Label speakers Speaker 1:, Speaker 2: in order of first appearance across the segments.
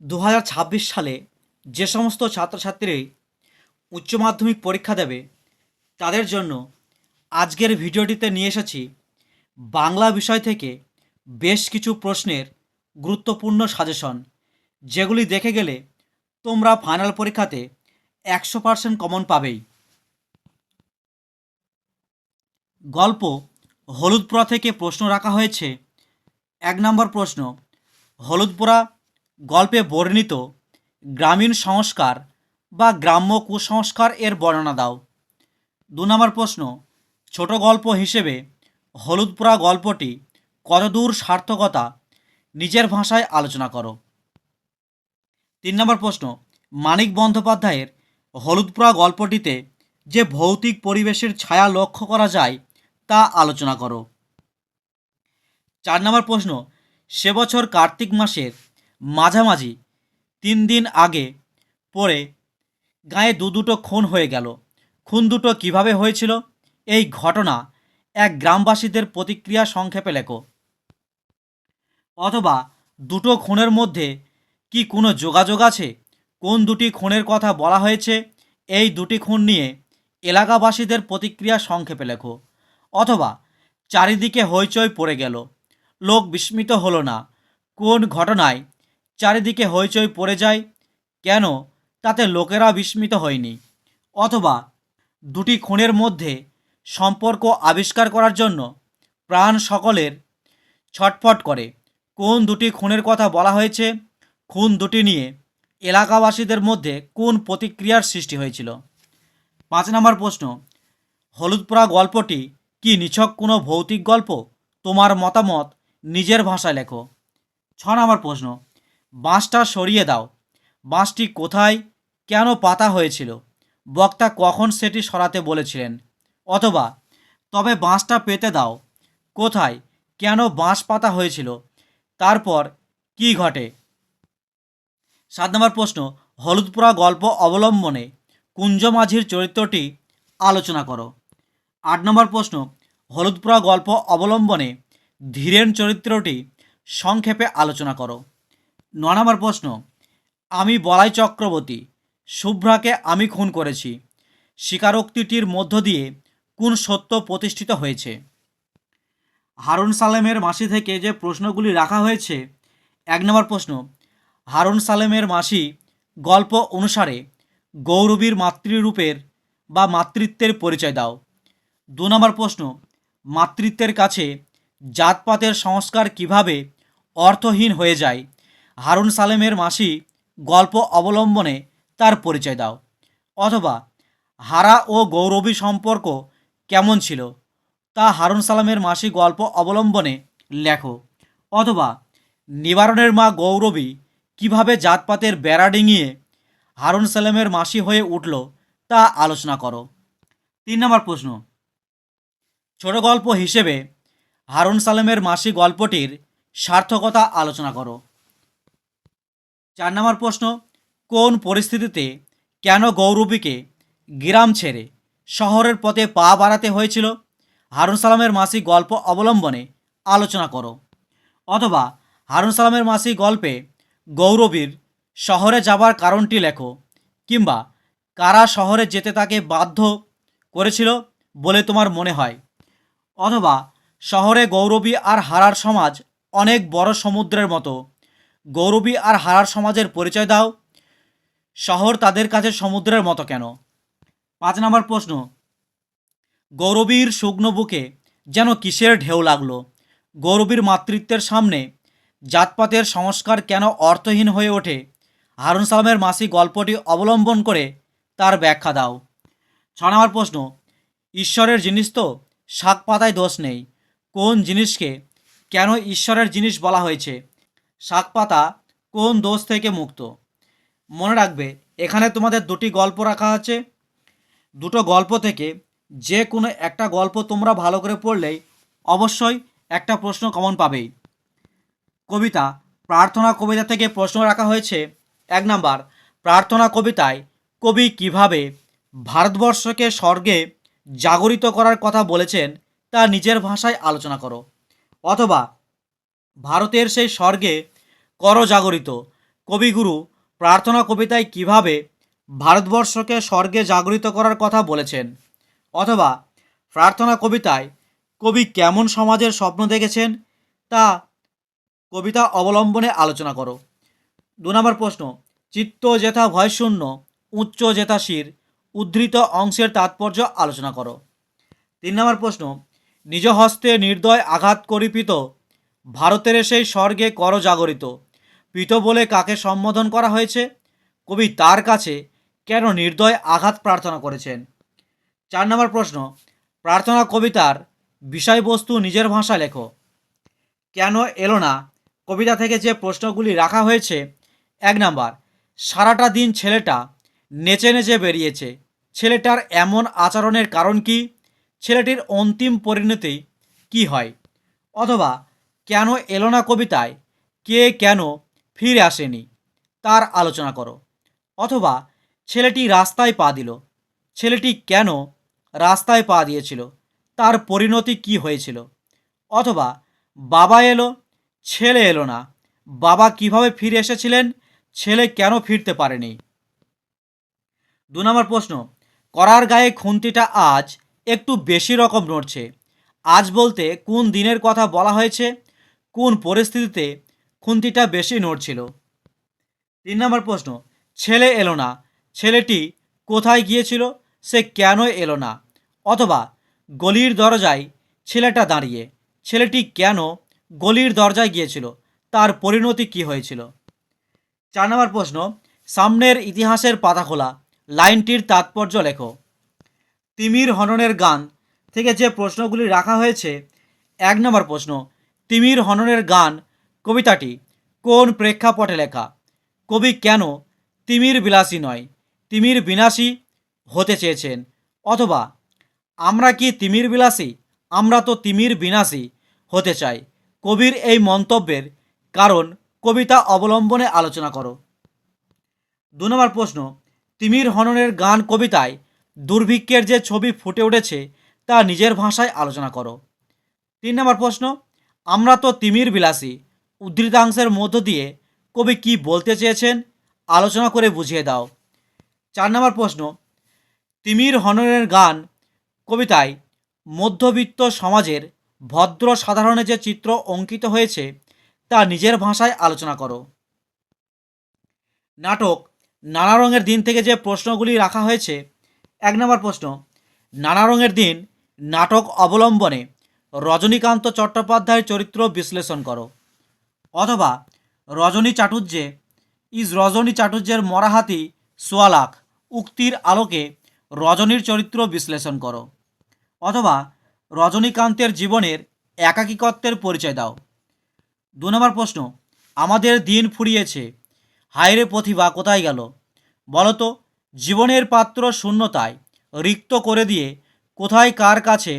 Speaker 1: 2026 সালে যে সমস্ত ছাত্রছাত্রী উচ্চ মাধ্যমিক পরীক্ষা দেবে তাদের জন্য আজকের ভিডিওটিতে নিয়ে এসেছি বাংলা বিষয় থেকে বেশ কিছু প্রশ্নের গুরুত্বপূর্ণ সাজেশন, যেগুলি দেখে গেলে তোমরা ফাইনাল পরীক্ষাতে 100% কমন পাবেই। গল্প হলুদপোড়া থেকে প্রশ্ন রাখা হয়েছে। 1 নম্বর প্রশ্ন, হলুদপোড়া গল্পে বর্ণিত গ্রামীণ সংস্কার বা গ্রাম্য কুসংস্কার এর বর্ণনা দাও। 2 নম্বর প্রশ্ন, ছোট গল্প হিসেবে হলুদপোড়া গল্পটি কতদূর সার্থকতা নিজের ভাষায় আলোচনা করো। 3 নম্বর প্রশ্ন, মানিক বন্দ্যোপাধ্যায়ের হলুদপোড়া গল্পটিতে যে ভৌতিক পরিবেশের ছায়া লক্ষ্য করা যায় তা আলোচনা করো। 4 নম্বর প্রশ্ন, সে বছর কার্তিক মাসের মাঝামাঝি 3 দিন আগে পরে গায়ে দুটো খুন হয়ে গেল। খুন দুটো কিভাবে হয়েছিল? এই ঘটনা এক গ্রামবাসীদের প্রতিক্রিয়া সংক্ষেপে লেখো। অথবা দুটো খুনের মধ্যে কি কোনো যোগাযোগ আছে? কোন দুটি খুনের কথা বলা হয়েছে? এই দুটি খুন নিয়ে এলাকাবাসীদের প্রতিক্রিয়া সংক্ষেপে লেখো। অথবা চারিদিকে হইচই পড়ে গেল, লোক বিস্মিত হলো না। কোন ঘটনায় চারিদিকে হইচই পড়ে যায়, কেন তাতে লোকেরা বিস্মিত হয়নি? অথবা দুটি খুনের মধ্যে সম্পর্ক আবিষ্কার করার জন্য প্রাণ সকলের ছটফট করে, কোন দুটি খুনের কথা বলা হয়েছে? খুন দুটি নিয়ে এলাকাবাসীদের মধ্যে কোন প্রতিক্রিয়ার সৃষ্টি হয়েছিল? 5 নম্বর প্রশ্ন, হলুদপোড়া গল্পটি কি নিছক কোনো ভৌতিক গল্প? তোমার মতামত নিজের ভাষায় লেখো। 6 নম্বর প্রশ্ন, বাঁশটা সরিয়ে দাও। বাঁশটি কোথায়, কেন পাতা হয়েছিল? বক্তা কখন সেটি সরাতে বলেছিলেন? অথবা তবে বাঁশটা পেতে দাও, কোথায়, কেন বাঁশ পাতা হয়েছিল, তারপর কি ঘটে? 7 নম্বর প্রশ্ন, হলুদপোড়া গল্প অবলম্বনে কুঞ্জ মাঝির চরিত্রটি আলোচনা করো। 8 নম্বর প্রশ্ন, হলুদপোড়া গল্প অবলম্বনে ধীরেন চরিত্রটি সংক্ষেপে আলোচনা করো। 9 নম্বর প্রশ্ন, আমি বলাই চক্রবর্তী, শুভ্রাকে আমি খুন করেছি, স্বীকারোক্তিটির মধ্য দিয়ে কোন সত্য প্রতিষ্ঠিত হয়েছে? হারুন সালেমের মাসি থেকে যে প্রশ্নগুলি রাখা হয়েছে। 1 নম্বর প্রশ্ন, হারুন সালেমের মাসি গল্প অনুসারে গৌরবীর মাতৃরূপের বা মাতৃত্বের পরিচয় দাও। 2 নম্বর প্রশ্ন, মাতৃত্বের কাছে জাতপাতের সংস্কার কিভাবে অর্থহীন হয়ে যায়? হারুন সালেমের মাসি গল্প অবলম্বনে তার পরিচয় দাও। অথবা হারা ও গৌরবী সম্পর্ক কেমন ছিল, তা হারুন সালামের মাসি গল্প অবলম্বনে লেখো। অথবা নিবারণের মা গৌরবী কিভাবে জাতপাতের বেড়া ডিঙিয়ে হারুন সালামের মাসি হয়ে উঠল তা আলোচনা করো। 3 নম্বর প্রশ্ন, ছোট গল্প হিসেবে হারুন সালামের মাসি গল্পটির সার্থকতা আলোচনা করো। 4 নম্বর প্রশ্ন, কোন পরিস্থিতিতে কেন গৌরবীকে গ্রাম ছেড়ে শহরের পথে পা বাড়াতে হয়েছিল? হারুন সালামের মাসি গল্প অবলম্বনে আলোচনা করো। অথবা হারুন সালামের মাসি গল্পে গৌরবীর শহরে যাবার কারণটি লেখো। কিংবা কারা শহরে যেতে তাকে বাধ্য করেছিল বলে তোমার মনে হয়? অথবা শহরে গৌরবী আর হারার সমাজ অনেক বড় সমুদ্রের মতো, গৌরবী আর হারার সমাজের পরিচয় দাও। শহর তাদের কাছে সমুদ্রের মতো কেন? 5 নম্বর প্রশ্ন, গৌরবীর শুকনো বুকে যেন কিসের ঢেউ লাগলো? গৌরবীর মাতৃত্বের সামনে জাতপাতের সংস্কার কেন অর্থহীন হয়ে ওঠে? হারুন সালামের মাসি গল্পটি অবলম্বন করে তার ব্যাখ্যা দাও। 6 নম্বর প্রশ্ন, ঈশ্বরের জিনিস তো, শাক পাতায় দোষ নেই। কোন জিনিসকে কেন ঈশ্বরের জিনিস বলা হয়েছে? শাক পাতা কোন দোষ থেকে মুক্ত? মনে রাখবে, এখানে তোমাদের দুটি গল্প রাখা আছে। দুটো গল্প থেকে যে কোনো একটা গল্প তোমরা ভালো করে পড়লেই অবশ্যই একটা প্রশ্ন কমন পাবেই। কবিতা প্রার্থনা কবিতা থেকে প্রশ্ন রাখা হয়েছে। 1 নম্বর, প্রার্থনা কবিতায় কবি কিভাবে ভারতবর্ষকে স্বর্গে জাগরিত করার কথা বলেছেন তা নিজের ভাষায় আলোচনা করো। অথবা ভারতের সেই স্বর্গে কর জাগরিত, কবিগুরু প্রার্থনা কবিতায় কিভাবে ভারতবর্ষকে স্বর্গে জাগরিত করার কথা বলেছেন, অথবা প্রার্থনা কবিতায় কবি কেমন সমাজের স্বপ্ন দেখেছেন তা কবিতা অবলম্বনে আলোচনা করো। 2 নম্বর প্রশ্ন, চিত্ত যেথা ভয়শূন্য উচ্চ যেথা শির উদ্ধৃত অংশের তাৎপর্য আলোচনা করো। 3 নম্বর প্রশ্ন, নিজ হস্তে নির্দয় আঘাত করিপিত ভারতের সেই স্বর্গে কর জাগরিত পিত বলে কাকে সম্বোধন করা হয়েছে, কবি তার কাছে কেন নির্দয় আঘাত প্রার্থনা করেছেন। 4 নম্বর প্রশ্ন, প্রার্থনা কবিতার বিষয়বস্তু নিজের ভাষায় লেখো। কেন এলো না কবিতা থেকে যে প্রশ্নগুলি রাখা হয়েছে। 1 নম্বর, সারাটা দিন ছেলেটা নেচে নেচে বেরিয়েছে, ছেলেটার এমন আচরণের কারণ কি, ছেলেটির অন্তিম পরিণতি কি হয়, অথবা কেন এলো না কবিতায় কে কেন ফিরে আসেনি তার আলোচনা করো, অথবা ছেলেটি রাস্তায় পা দিল, ছেলেটি কেন রাস্তায় পা দিয়েছিল, তার পরিণতি কি হয়েছিল, অথবা বাবা এলো ছেলে এলো না, বাবা কিভাবে ফিরে এসেছিলেন, ছেলে কেন ফিরতে পারেনি। 2 নম্বর প্রশ্ন, করার গায়ে খুন্তিটা আজ একটু বেশি রকম নড়ছে, আজ বলতে কোন দিনের কথা বলা হয়েছে, কোন পরিস্থিতিতে খুন্তিটা বেশি নড়ছিল। 3 নম্বর প্রশ্ন, ছেলে এলো না, ছেলেটি কোথায় গিয়েছিল, সে কেন এলো না, অথবা গলির দরজায় ছেলেটা দাঁড়িয়ে, ছেলেটি কেন গলির দরজায় গিয়েছিল, তার পরিণতি কি হয়েছিল। 4 নম্বর প্রশ্ন, সামনের ইতিহাসের পাতা খোলা লাইনটির তাৎপর্য লেখো। তিমির হননের গান থেকে যে প্রশ্নগুলি রাখা হয়েছে। 1 নম্বর প্রশ্ন, তিমির হননের গান কবিতাটি কোন প্রেক্ষাপটে লেখা, কবি কেন তিমির বিলাসী নয় তিমির বিনাশী হতে চেয়েছেন, অথবা আমরা কি তিমির বিলাসী, আমরা তো তিমির বিনাশী হতে চাই, কবির এই মন্তব্যের কারণ কবিতা অবলম্বনে আলোচনা করো। 2 নম্বর প্রশ্ন, তিমির হননের গান কবিতায় দুর্ভিক্ষের যে ছবি ফুটে উঠেছে তা নিজের ভাষায় আলোচনা করো। 3 নম্বর প্রশ্ন, আমরা তো তিমির বিলাসী উদ্ধৃতাংশের মধ্য দিয়ে কবি কি বলতে চেয়েছেন আলোচনা করে বুঝিয়ে দাও। 4 নম্বর প্রশ্ন, তিমির হননের গান কবিতায় মধ্যবিত্ত সমাজের ভদ্র সাধারণের যে চিত্র অঙ্কিত হয়েছে তা নিজের ভাষায় আলোচনা করো। নাটক নানা রঙের দিন থেকে যে প্রশ্নগুলি রাখা হয়েছে। 1 নম্বর প্রশ্ন, নানা রঙের দিন নাটক অবলম্বনে রজনীকান্ত চট্টোপাধ্যায়ের চরিত্র বিশ্লেষণ করো, অথবা রজনী চাটুর্যের মরাহাতি সোয়ালাখ উক্তির আলোকে রজনীর চরিত্র বিশ্লেষণ করো, অথবা রজনীকান্তের জীবনের একাকিত্বের পরিচয় দাও। 2 নম্বর প্রশ্ন, আমাদের দিন ফুরিয়েছে হায়রে প্রতিভা কোথায় গেল, বলতো জীবনের পাত্র শূন্যতায় রিক্ত করে দিয়ে কোথায় কার কাছে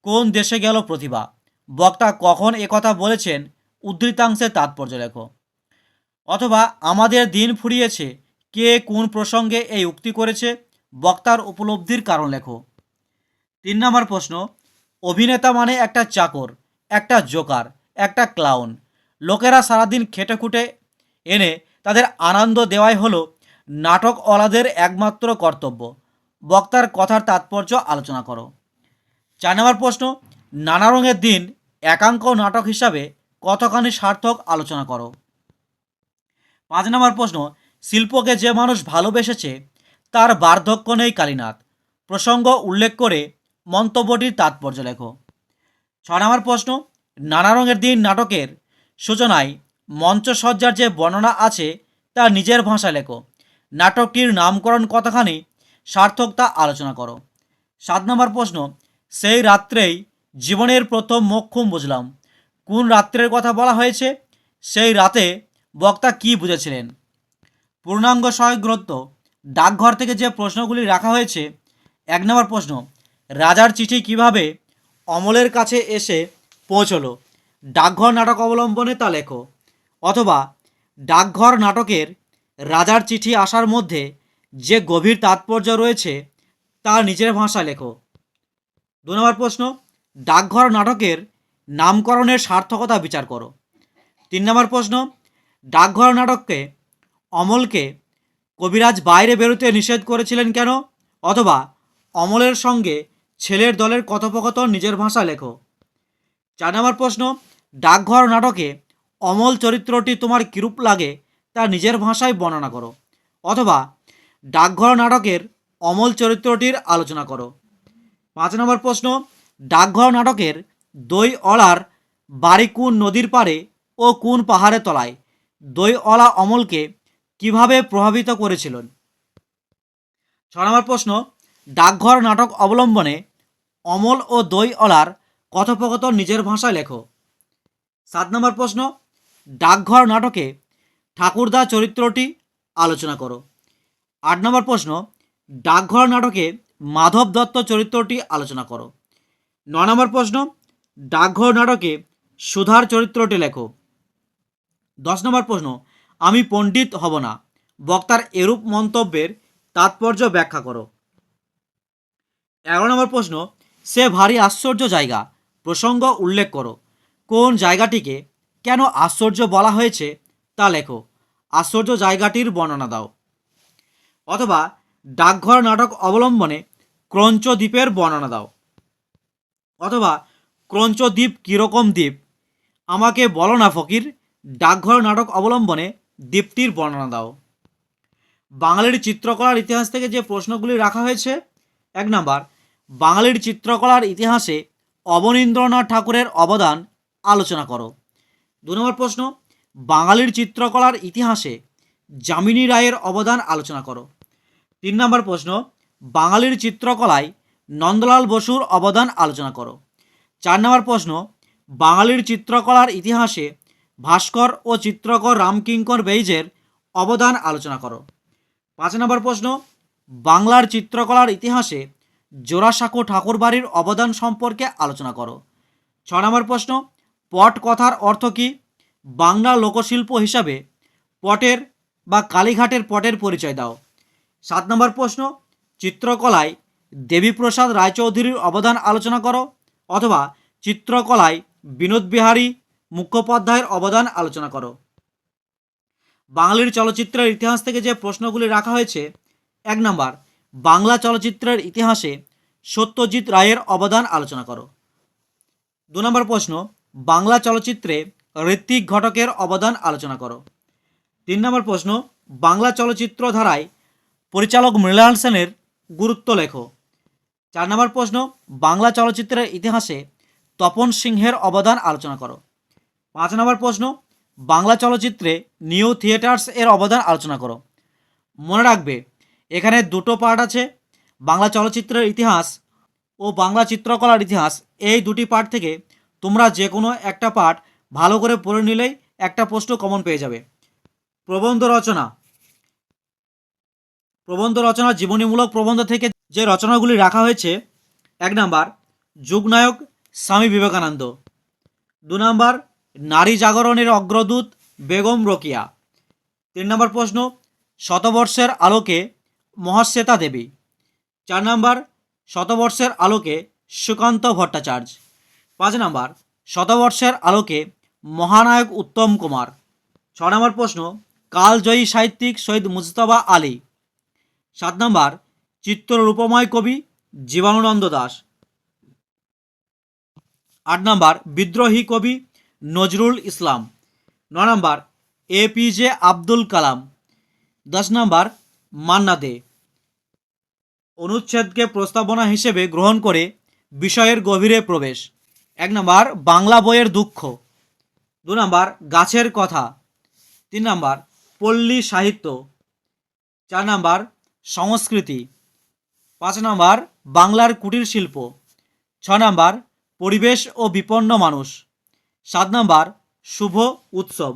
Speaker 1: কোন দেশে গেল প্রতিভা, বক্তা কখন একথা বলেছেন উদ্ধৃতাংশের তাৎপর্য লেখো, অথবা আমাদের দিন ফুরিয়েছে কে কোন প্রসঙ্গে এই উক্তি করেছে বক্তার উপলব্ধির কারণ লেখো। 3 নম্বর প্রশ্ন, অভিনেতা মানে একটা চাকর, একটা জোকার, একটা ক্লাউন, লোকেরা সারাদিন খেটে খুঁটে এনে তাদের আনন্দ দেওয়াই হলো নাটকওয়ালাদের একমাত্র কর্তব্য, বক্তার কথার তাৎপর্য আলোচনা করো। 4 নম্বর প্রশ্ন, নানা রঙের দিন একাঙ্ক নাটক হিসাবে কতখানি সার্থক আলোচনা করো। 5 নম্বর প্রশ্ন, শিল্পকে যে মানুষ ভালোবেসেছে তার বার্ধক্য নেই কালীনাথ, প্রসঙ্গ উল্লেখ করে মন্তব্যটির তাৎপর্য লেখো। 6 নম্বর প্রশ্ন, নানা রঙের দিন নাটকের সূচনায় মঞ্চসজ্জার যে বর্ণনা আছে তা নিজের ভাষায় লেখো, নাটকটির নামকরণ কতখানি সার্থক তা আলোচনা করো। 7 নম্বর প্রশ্ন, সেই রাত্রেই জীবনের প্রথম মোক্ষম বুঝলাম, কোন রাত্রের কথা বলা হয়েছে, সেই রাতে বক্তা কি বুঝেছিলেন। পূর্ণাঙ্গ সহায়ক গ্রন্থ ডাকঘর থেকে যে প্রশ্নগুলি রাখা হয়েছে। 1 নম্বর প্রশ্ন, রাজার চিঠি কিভাবে অমলের কাছে এসে পৌঁছলো, ডাকঘর নাটক অবলম্বনে তা লেখো, অথবা ডাকঘর নাটকের রাজার চিঠি আসার মধ্যে যে গভীর তাৎপর্য রয়েছে তা নিজের ভাষায় লেখো। 2 নম্বর প্রশ্ন, ডাকঘর নাটকের নামকরণের সার্থকতা বিচার করো। 3 নম্বর প্রশ্ন, ডাকঘর নাটককে অমলকে কবিরাজ বাইরে বেরোতে নিষেধ করেছিলেন কেন? অথবা অমলের সঙ্গে ছেলের দলের কথোপকথন নিজের ভাষায় লেখো। 4 নম্বর প্রশ্ন, ডাকঘর নাটকে অমল চরিত্রটি তোমার কিরূপ লাগে তা নিজের ভাষায় বর্ণনা করো। অথবা ডাকঘর নাটকের অমল চরিত্রটির আলোচনা করো। 5 নম্বর প্রশ্ন, ডাকঘর নাটকের দইঅলার বাড়ি কোন নদীর পাড়ে ও কোন পাহাড়ের তলায়? দইঅলা অমলকে কিভাবে প্রভাবিত করেছিলেন? 6 নম্বর প্রশ্ন, ডাকঘর নাটক অবলম্বনে অমল ও দইঅলার কথোপকথন নিজের ভাষায় লেখো। 7 নম্বর প্রশ্ন, ডাকঘর নাটকে ঠাকুরদা চরিত্রটি আলোচনা করো। 8 নম্বর প্রশ্ন, ডাকঘর নাটকে মাধব দত্ত চরিত্রটি আলোচনা করো। 9 নম্বর প্রশ্ন, ডাকঘর নাটকে সুধার চরিত্রটি লেখো। 10 নম্বর প্রশ্ন, আমি পণ্ডিত হব না বক্তার এরূপ মন্তব্যের তাৎপর্য ব্যাখ্যা করো। 11 নম্বর প্রশ্ন, সে ভারী আশ্চর্য জায়গা প্রসঙ্গ উল্লেখ করো। কোন জায়গাটিকে কেন আশ্চর্য বলা হয়েছে তা লেখো। আশ্চর্য জায়গাটির বর্ণনা দাও। অথবা ডাকঘর নাটক অবলম্বনে ক্রঞ্চ দ্বীপের বর্ণনা দাও। অথবা ক্রঞ্চ দ্বীপ কীরকম দ্বীপ? আমাকে বলো না ফকির, ডাকঘর নাটক অবলম্বনে দ্বীপটির বর্ণনা দাও। বাঙালির চিত্রকলার ইতিহাস থেকে যে প্রশ্নগুলি রাখা হয়েছে: 1 নাম্বার, বাঙালির চিত্রকলার ইতিহাসে অবনীন্দ্রনাথ ঠাকুরের অবদান আলোচনা করো। 2 নম্বর প্রশ্ন, বাঙালির চিত্রকলার ইতিহাসে যামিনী রায়ের অবদান আলোচনা করো। 3 নম্বর প্রশ্ন, বাঙালির চিত্রকলায় নন্দলাল বসুর অবদান আলোচনা করো। 4 নম্বর প্রশ্ন, বাঙালির চিত্রকলার ইতিহাসে ভাস্কর ও চিত্রকর রামকিঙ্কর বেইজের অবদান আলোচনা করো। 5 নম্বর প্রশ্ন, বাংলার চিত্রকলার ইতিহাসে জোড়াসাঁকো ঠাকুরবাড়ির অবদান সম্পর্কে আলোচনা করো। 6 নম্বর প্রশ্ন, পট কথার অর্থ কী? বাংলা লোকশিল্প হিসাবে পটের বা কালীঘাটের পটের পরিচয় দাও। 7 নম্বর প্রশ্ন, চিত্রকলায় দেবীপ্রসাদ রায়চৌধুরীর অবদান আলোচনা করো। অথবা চিত্রকলায় বিনোদ বিহারী মুখোপাধ্যায়ের অবদান আলোচনা করো। বাঙালির চলচ্চিত্রের ইতিহাস থেকে যে প্রশ্নগুলি রাখা হয়েছে: 1 নম্বর, বাংলা চলচ্চিত্রের ইতিহাসে সত্যজিৎ রায়ের অবদান আলোচনা করো। 2 নম্বর প্রশ্ন, বাংলা চলচ্চিত্রে ঋত্বিক ঘটকের অবদান আলোচনা করো। 3 নম্বর প্রশ্ন, বাংলা চলচ্চিত্র ধারায় পরিচালক মৃণাল সেনের গুরুত্ব লেখো। 4 নম্বর প্রশ্ন, বাংলা চলচ্চিত্রের ইতিহাসে তপন সিংহের অবদান আলোচনা করো। 5 নম্বর প্রশ্ন, বাংলা চলচ্চিত্রে নিউ থিয়েটার্স এর অবদান আলোচনা করো। মনে রাখবে, এখানে দুটো পার্ট আছে, বাংলা চলচ্চিত্রের ইতিহাস ও বাংলা চিত্রকলার ইতিহাস। এই দুটি পার্ট থেকে তোমরা যে কোনো একটা পার্ট ভালো করে পড়ে নিলেই একটা প্রশ্ন কমন পেয়ে যাবে। প্রবন্ধ রচনা। প্রবন্ধ রচনা জীবনীমূলক প্রবন্ধ থেকে যে রচনাগুলি রাখা হয়েছে: 1 নাম্বার, যুগনায়ক স্বামী বিবেকানন্দ। 2 নাম্বার, নারী জাগরণের অগ্রদূত বেগম রোকেয়া। 3 নম্বর প্রশ্ন, শতবর্ষের আলোকে মহাশ্বেতা দেবী। 4 নাম্বার, শতবর্ষের আলোকে সুকান্ত ভট্টাচার্য। 5 নাম্বার, শতবর্ষের আলোকে মহানায়ক উত্তম কুমার। 6 নম্বর প্রশ্ন, কালজয়ী সাহিত্যিক সৈয়দ মুজতবা আলী। 7 নম্বর, চিত্ররূপময় কবি জীবনানন্দ দাশ। 8 নম্বর, বিদ্রোহী কবি নজরুল ইসলাম। 9 নম্বর, এপিজে আব্দুল কালাম। 10 নম্বর, মান্না দে। অনুচ্ছেদকে প্রস্তাবনা হিসেবে গ্রহণ করে বিষয়ের গভীরে প্রবেশ। 1 নম্বর, বাংলা বইয়ের দুঃখ। 2 নম্বর, গাছের কথা। 3 নম্বর, পল্লী সাহিত্য। 4 নম্বর, সংস্কৃতি। 5 নম্বর, বাংলার কুটির শিল্প। 6 নম্বর, পরিবেশ ও বিপন্ন মানুষ। 7 নম্বর, শুভ উৎসব।